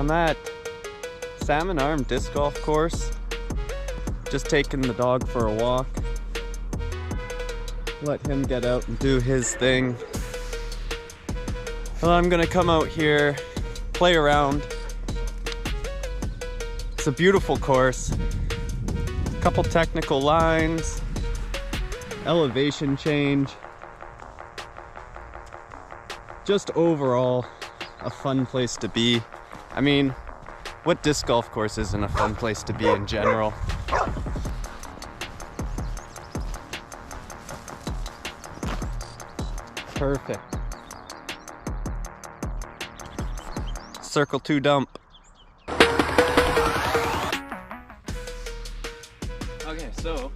I'm at Salmon Arm disc golf course. Just taking the dog for a walk. Let him get out and do his thing. Well, I'm gonna come out here, play around. It's a beautiful course. A couple technical lines, elevation change. Just overall, a fun place to be. I mean, what disc golf course isn't a fun place to be in general? Perfect. Circle 2 dump. Okay, so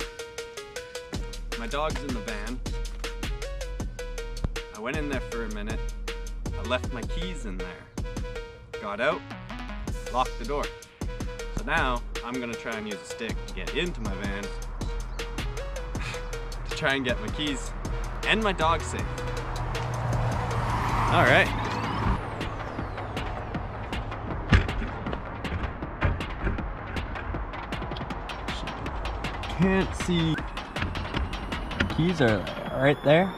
my dog's in the van. I went in there for a minute. I left my keys in there. Got out, locked the door. So now I'm gonna try and use a stick to get into my van to try and get my keys and my dog safe. All right. Can't see. Keys are right there.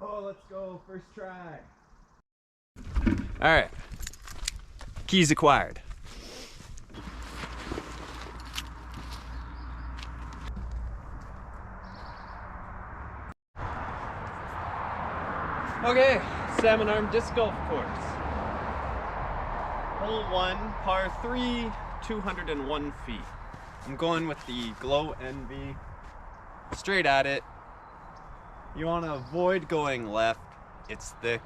Oh, let's go, first try. All right, keys acquired. Okay, Salmon Arm disc golf course. Hole 1, par 3, 201 feet. I'm going with the Glow NV, straight at it. You want to avoid going left, it's thick.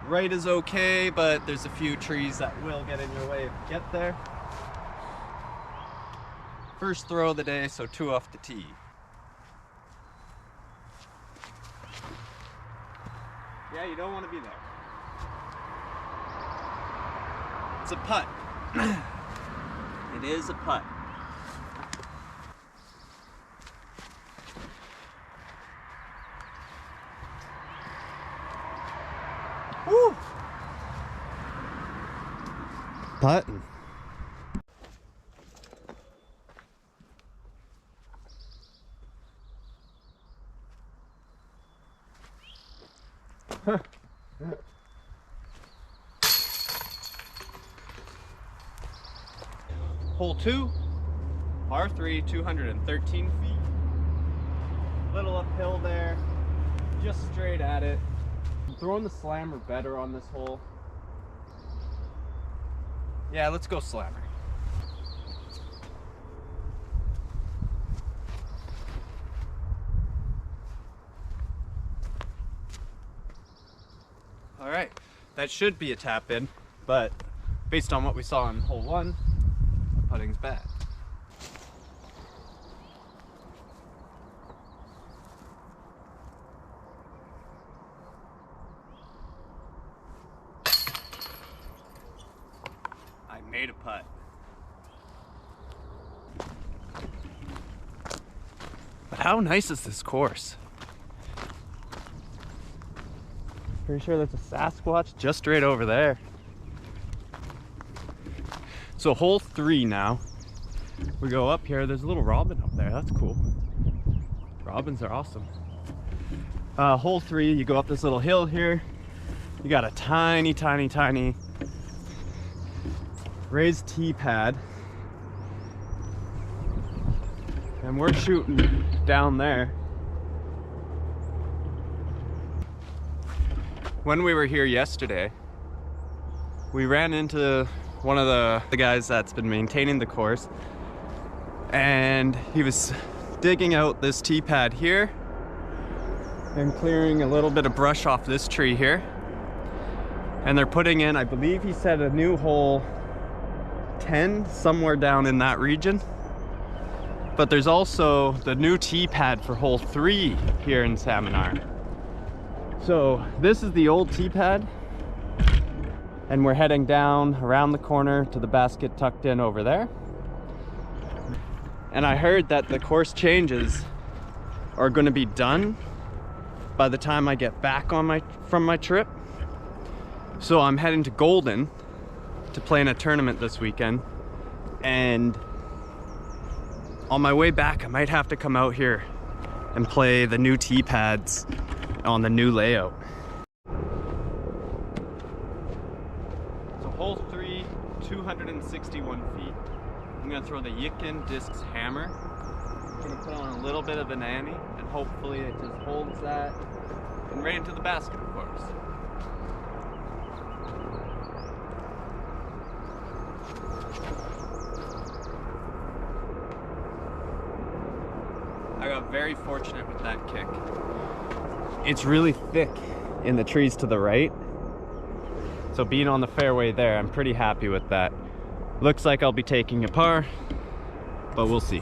Right is okay, but there's a few trees that will get in your way if you get there. First throw of the day, so 2 off the tee. Yeah, you don't want to be there. It's a putt. It is a putt. Woo! Putting. Hole 2, par 3, 213 feet. Little uphill there, just straight at it. I'm throwing the slammer better on this hole. Yeah, let's go slammer. All right, that should be a tap in, but based on what we saw in hole 1, putting's bad. I made a putt. But how nice is this course? Pretty sure that's a Sasquatch just straight over there. So hole 3 now. We go up here, there's a little robin up there, that's cool. Robins are awesome. Hole 3, you go up this little hill here. You got a tiny, tiny, tiny raised tee pad. And we're shooting down there. When we were here yesterday, we ran into one of the guys that's been maintaining the course, and he was digging out this tee pad here and clearing a little bit of brush off this tree here. And they're putting in, I believe he said, a new hole 10, somewhere down in that region. But there's also the new tee pad for hole 3 here in Salmon Arm. So this is the old tee pad, and we're heading down around the corner to the basket tucked in over there. And I heard that the course changes are going to be done by the time I get back from my trip. So I'm heading to Golden to play in a tournament this weekend, and on my way back I might have to come out here and play the new tee pads on the new layout. So hole 3, 261 feet. I'm gonna throw the Yicken Discs Hammer. I'm gonna put on a little bit of an ante, and hopefully it just holds that and right into the basket, of course. I got very fortunate with that kick. It's really thick in the trees to the right, so being on the fairway there, I'm pretty happy with that. Looks like I'll be taking a par, but we'll see.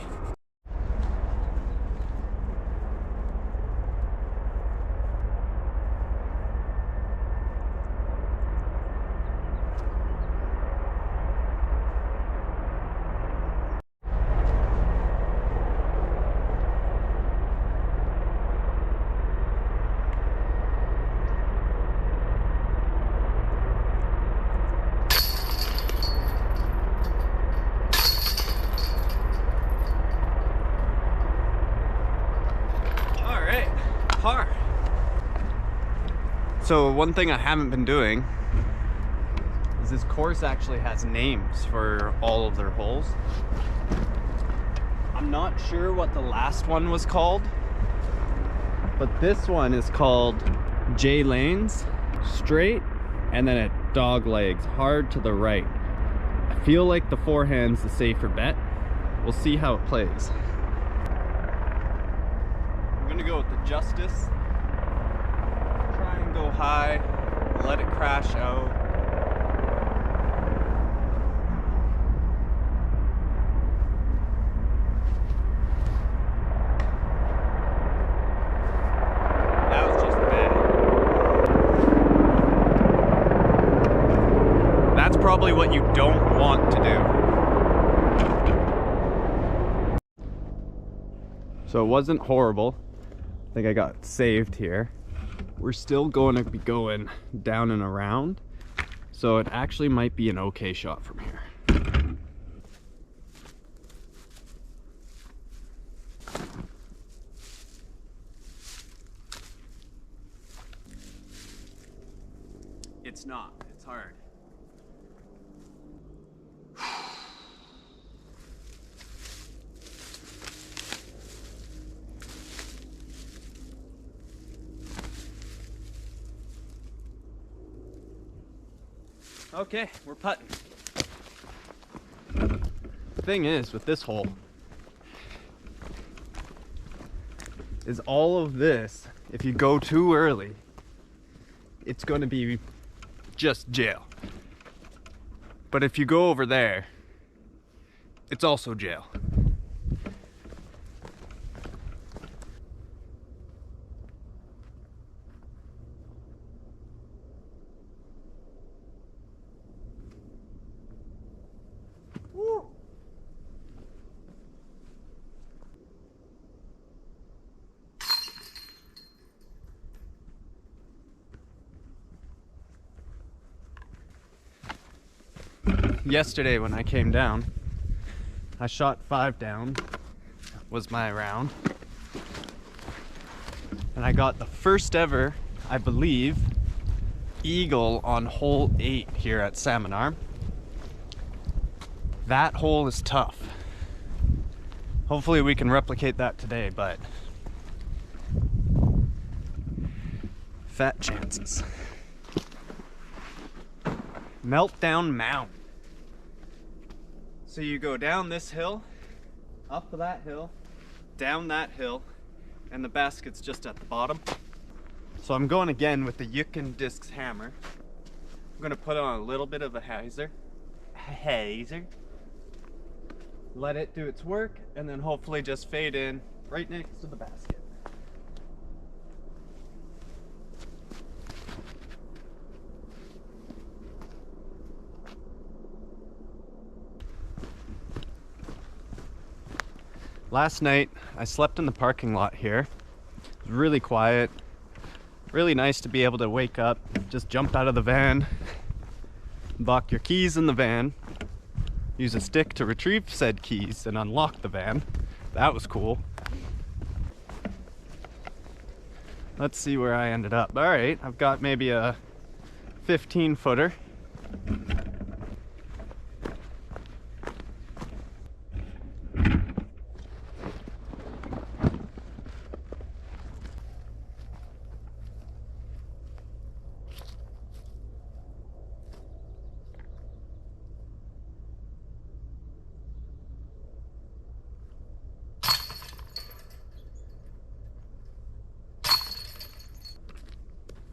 Par. So one thing I haven't been doing is this course actually has names for all of their holes. I'm not sure what the last one was called, but this one is called J Lanes, straight, and then it dog legs, hard to the right. I feel like the forehand's the safer bet. We'll see how it plays. I'm gonna go with the Justice. Try and go high, let it crash out. That was just bad. That's probably what you don't want to do. So it wasn't horrible. I think I got saved here. We're still going to be going down and around, so it actually might be an okay shot from here. It's not, it's hard. Okay, we're putting. The thing is with this hole is all of this, if you go too early, it's going to be just jail. But if you go over there, it's also jail. Yesterday when I came down, I shot 5 down, was my round, and I got the first ever, I believe, eagle on hole 8 here at Salmon Arm. That hole is tough. Hopefully we can replicate that today, but fat chances. Meltdown Mound. So you go down this hill, up that hill, down that hill, and the basket's just at the bottom. So I'm going again with the Yicken Discs Hammer. I'm gonna put on a little bit of a hazer. let it do its work, and then hopefully just fade in right next to the basket. Last night, I slept in the parking lot here. It was really quiet. Really nice to be able to wake up, just jump out of the van, lock your keys in the van, use a stick to retrieve said keys and unlock the van. That was cool. Let's see where I ended up. All right, I've got maybe a 15-footer.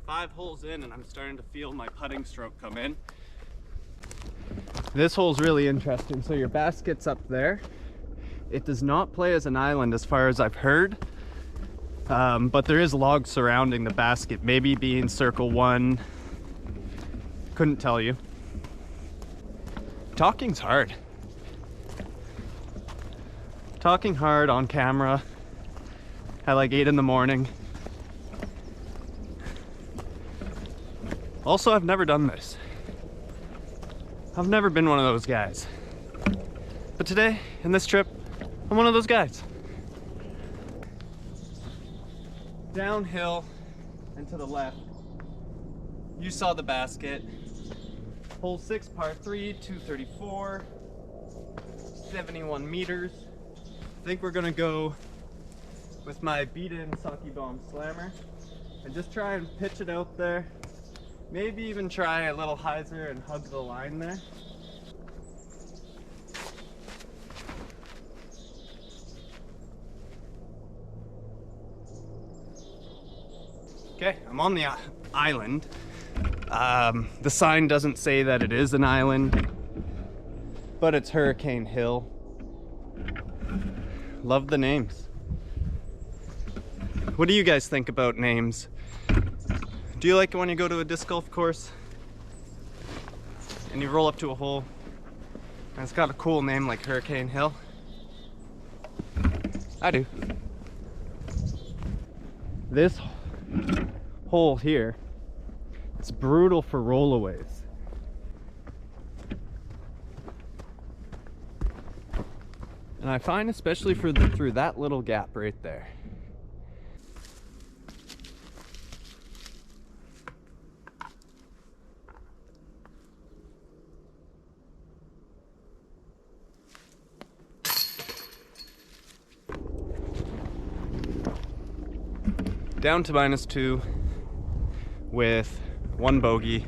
Five holes in and I'm starting to feel my putting stroke come in. This hole's really interesting. So your basket's up there. It does not play as an island as far as I've heard, but there is logs surrounding the basket, maybe being circle one. Couldn't tell you. Talking's hard. Talking hard on camera at like 8 in the morning. Also, I've never done this. I've never been one of those guys. But today, in this trip, I'm one of those guys. Downhill and to the left, you saw the basket. Hole 6, par 3, 234, 71 meters. I think we're gonna go with my beat-in Saki Bomb Slammer and just try and pitch it out there. Maybe even try a little hyzer and hug the line there. Okay, I'm on the island. The sign doesn't say that it is an island, but it's Hurricane Hill. Love the names. What do you guys think about names? Do you like it when you go to a disc golf course and you roll up to a hole and it's got a cool name like Hurricane Hill? I do. This hole here, it's brutal for rollaways. And I find especially through that little gap right there. Down to -2 with 1 bogey,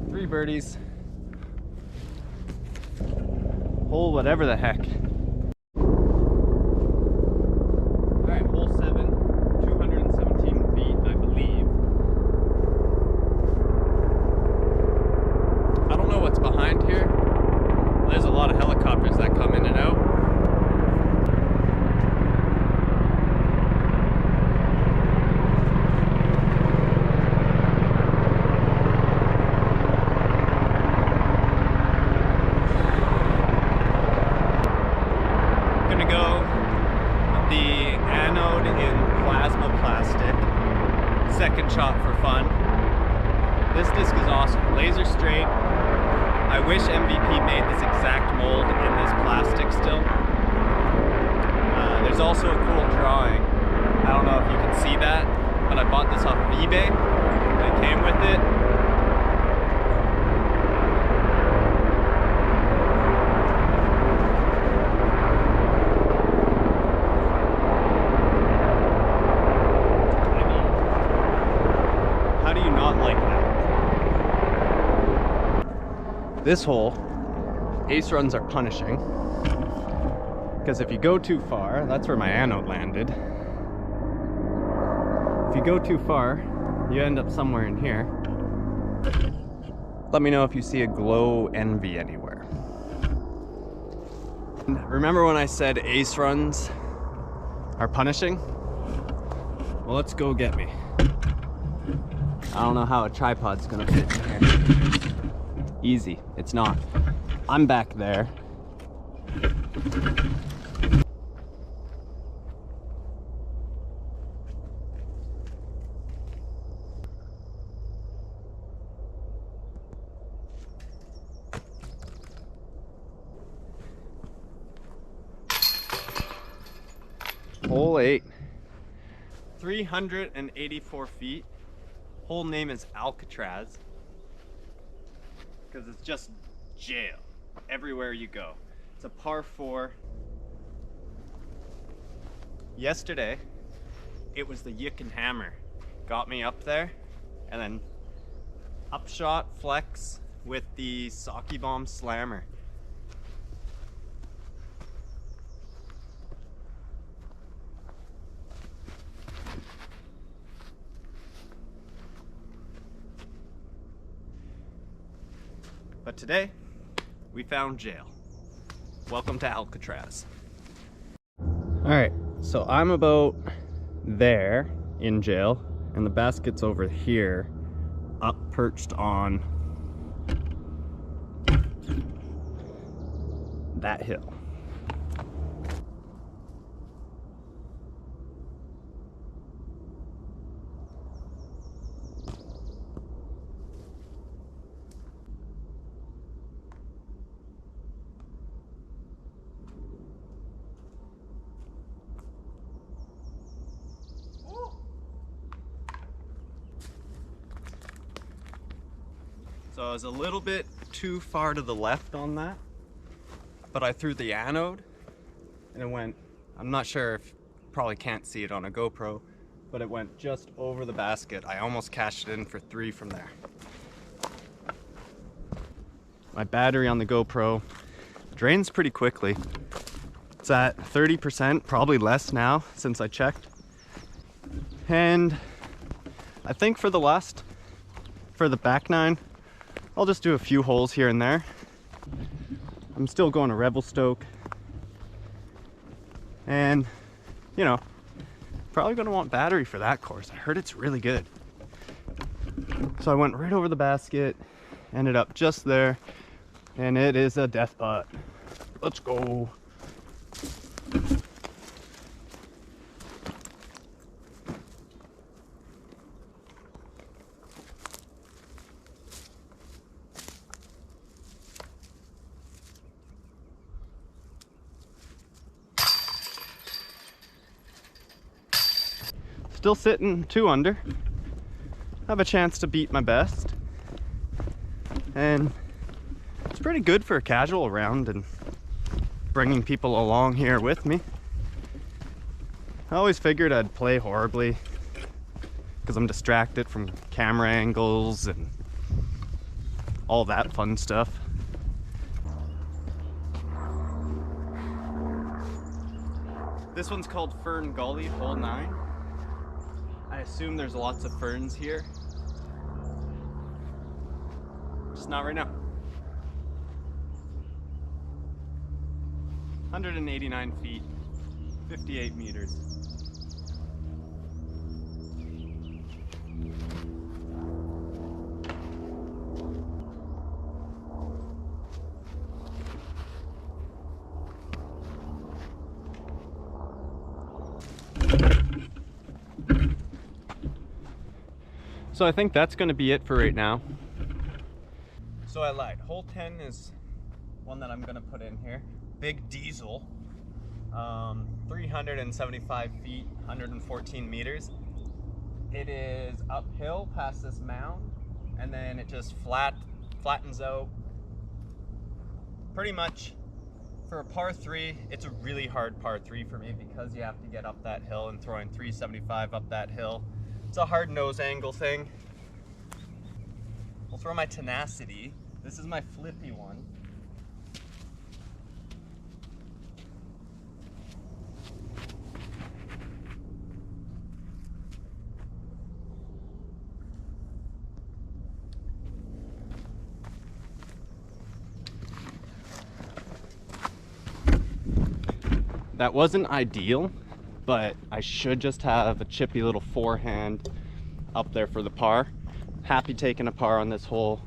3 birdies, hole whatever the heck. Alright, hole 7, 217 feet, I believe. I don't know what's behind here. There's a lot of helicopters that come in and out. Second shot for fun. This disc is awesome. Laser straight. I wish MVP made this exact mold in this plastic still. There's also a cool drawing. I don't know if you can see that, but I bought this off of eBay. It came with it. This hole, ace runs are punishing, because if you go too far, that's where my anode landed. If you go too far, you end up somewhere in here. Let me know if you see a glow envy anywhere. Remember when I said ace runs are punishing? Well, let's go get me. I don't know how a tripod's gonna fit in here. Easy, it's not. I'm back there. Hole 8, 384 feet. Hole name is Alcatraz because it's just jail everywhere you go. It's a par 4. Yesterday, it was the Yick and Hammer. Got me up there, and then upshot flex with the Sake Bomb Slammer. But today, we found jail. Welcome to Alcatraz. All right, so I'm about there in jail, and the basket's over here, up perched on that hill. So I was a little bit too far to the left on that, but I threw the anode and it went, I'm not sure if, probably can't see it on a GoPro, but it went just over the basket. I almost cashed it in for 3 from there. My battery on the GoPro drains pretty quickly. It's at 30%, probably less now since I checked. And I think for the back 9, I'll just do a few holes here and there. I'm still going to Revelstoke. And, you know, probably gonna want battery for that course. I heard it's really good. So I went right over the basket, ended up just there, and it is a death putt. Let's go. Still sitting 2 under. Have a chance to beat my best. And it's pretty good for a casual round and bringing people along here with me. I always figured I'd play horribly because I'm distracted from camera angles and all that fun stuff. This one's called Fern Gully, hole 9. I assume there's lots of ferns here. Just not right now. 189 feet, 58 meters. So I think that's going to be it for right now. So I lied. Hole 10 is one that I'm going to put in here. Big diesel. 375 feet, 114 meters. It is uphill past this mound, and then it just flattens out. Pretty much for a par 3, it's a really hard par 3 for me because you have to get up that hill and throwing 375 up that hill. It's a hard nose angle thing. I'll throw my tenacity. This is my flippy one. That wasn't ideal, but I should just have a chippy little forehand up there for the par. Happy taking a par on this hole.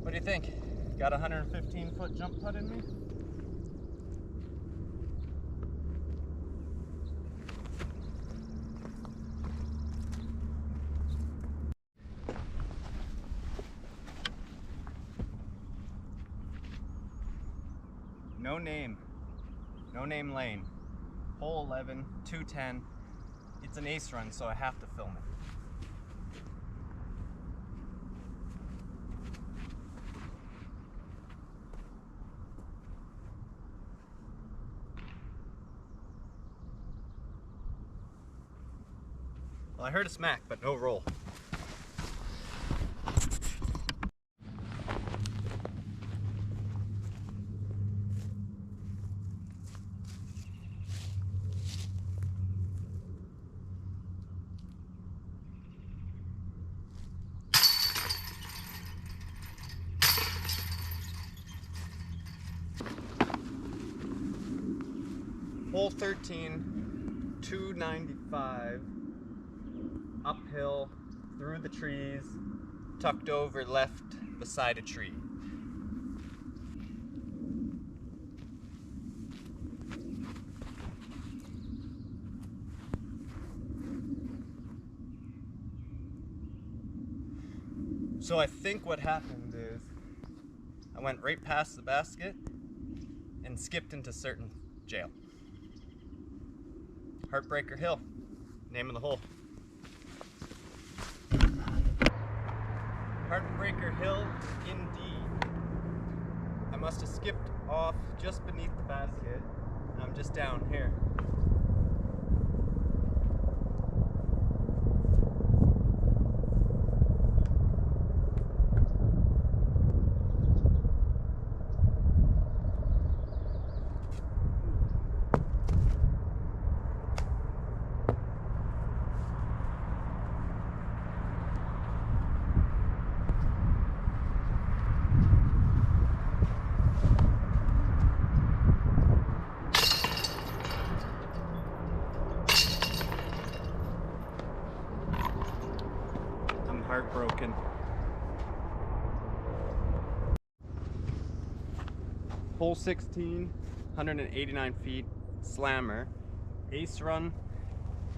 What do you think? Got a 115-foot jump putt in me? No name lane. Hole 11, 210. It's an ace run, so I have to film it. Well, I heard a smack, but no roll. Hole 13, 295, uphill, through the trees, tucked over left beside a tree. So I think what happened is I went right past the basket and skipped into certain jail. Heartbreaker Hill, name of the hole. Heartbreaker Hill, indeed. I must have skipped off just beneath the basket. I'm just down here. Heartbroken. Hole 16, 189 feet, slammer, ace run.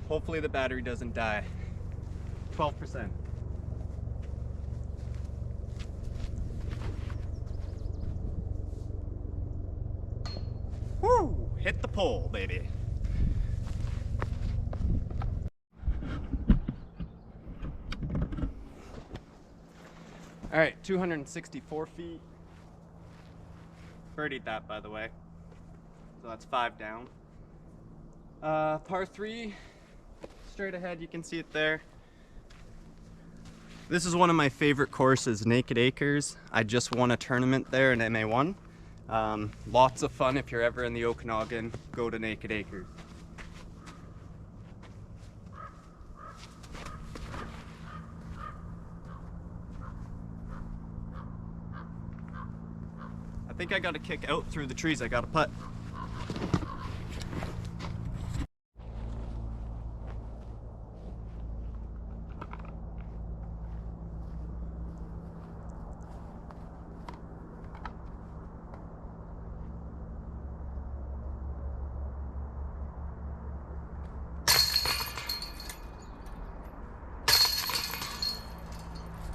Hopefully the battery doesn't die. 12%. Woo! Hit the pole, baby. All right, 264 feet. Birdied that, by the way. So that's 5 down. Par 3, straight ahead, you can see it there. This is one of my favorite courses, Naked Acres. I just won a tournament there in MA1. Lots of fun if you're ever in the Okanagan, go to Naked Acres. I think I got to kick out through the trees. I got to putt.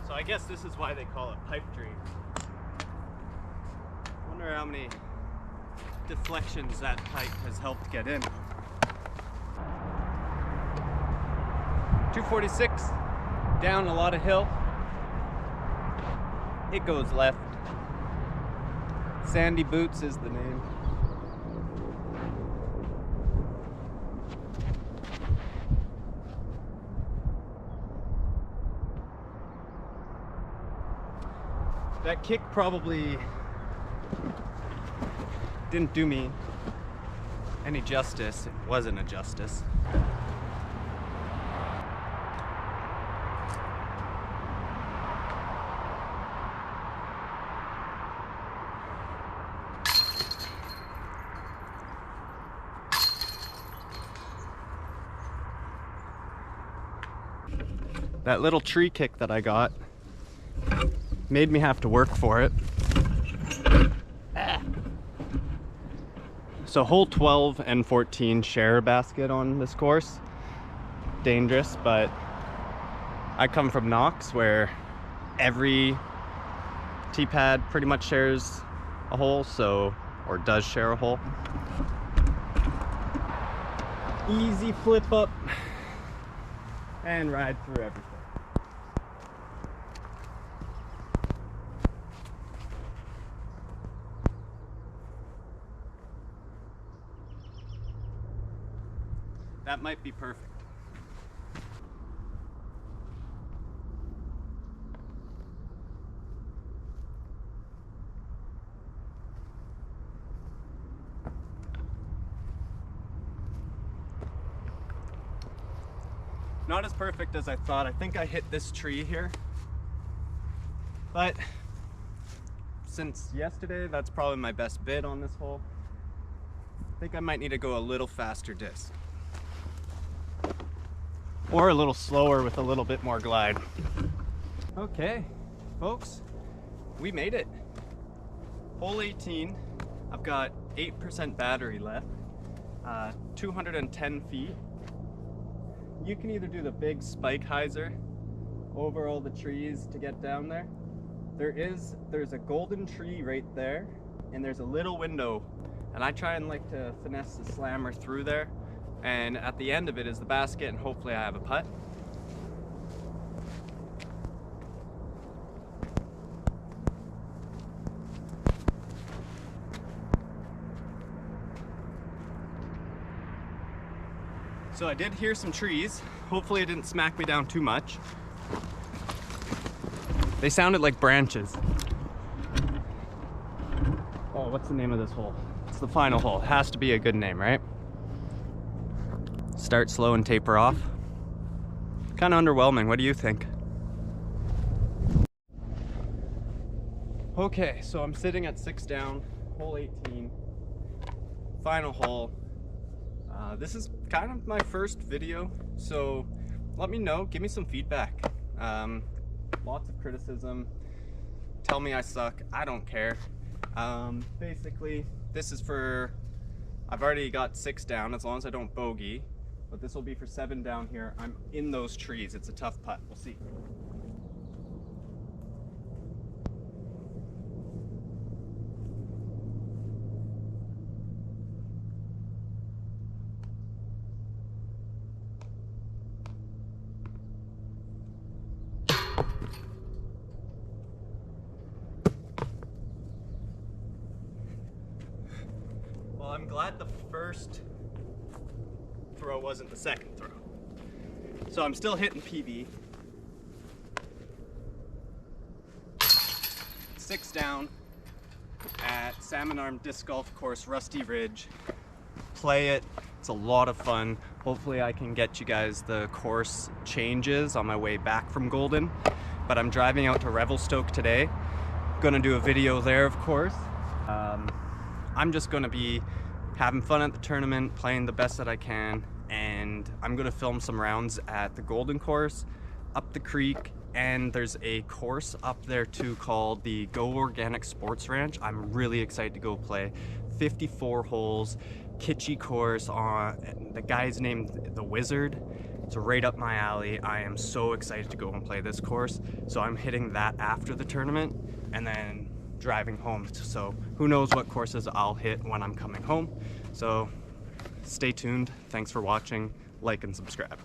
So I guess this is why they call it pipe dream. Wonder how many deflections that pipe has helped get in. 246, down a lot of hill. It goes left. Sandy Boots is the name. That kick probably didn't do me any justice. It wasn't a justice. That little tree kick that I got made me have to work for it. So hole 12 and 14 share a basket on this course. Dangerous, but I come from Knox where every tee pad pretty much shares a hole, or does share a hole. Easy flip up and ride through everything. That might be perfect. Not as perfect as I thought. I think I hit this tree here. But since yesterday, that's probably my best bid on this hole. I think I might need to go a little faster disc. Or a little slower with a little bit more glide. Okay, folks, we made it. Hole 18, I've got 8% battery left, 210 feet. You can either do the big spike hyzer over all the trees to get down there. There's a golden tree right there, and there's a little window, and I try and like to finesse the slammer through there, and at the end of it is the basket, and hopefully I have a putt. So I did hear some trees. Hopefully it didn't smack me down too much. They sounded like branches. Oh, what's the name of this hole? It's the final hole. It has to be a good name, right? Start slow and taper off. Kind of underwhelming. What do you think? Okay, so I'm sitting at 6 down, hole 18, final hole. This is kind of my first video, so let me know, give me some feedback. Lots of criticism, tell me I suck, I don't care. Basically, this is for, I've already got 6 down as long as I don't bogey, but this will be for 7 down here. I'm in those trees, it's a tough putt, we'll see. Well, I'm glad the first throw wasn't the second throw. So I'm still hitting PB. 6 down at Salmon Arm disc golf course, Rusty Ridge. Play it, it's a lot of fun. Hopefully I can get you guys the course changes on my way back from Golden. But I'm driving out to Revelstoke today. Gonna do a video there, of course. I'm just gonna be having fun at the tournament, playing the best that I can, and I'm gonna film some rounds at the Golden course, up the creek, and there's a course up there too called the Go Organic Sports Ranch. I'm really excited to go play. 54 holes, kitschy course, the guy's named The Wizard. It's right up my alley. I am so excited to go and play this course. So I'm hitting that after the tournament and then driving home. So who knows what courses I'll hit when I'm coming home. So stay tuned. Thanks for watching. Like and subscribe.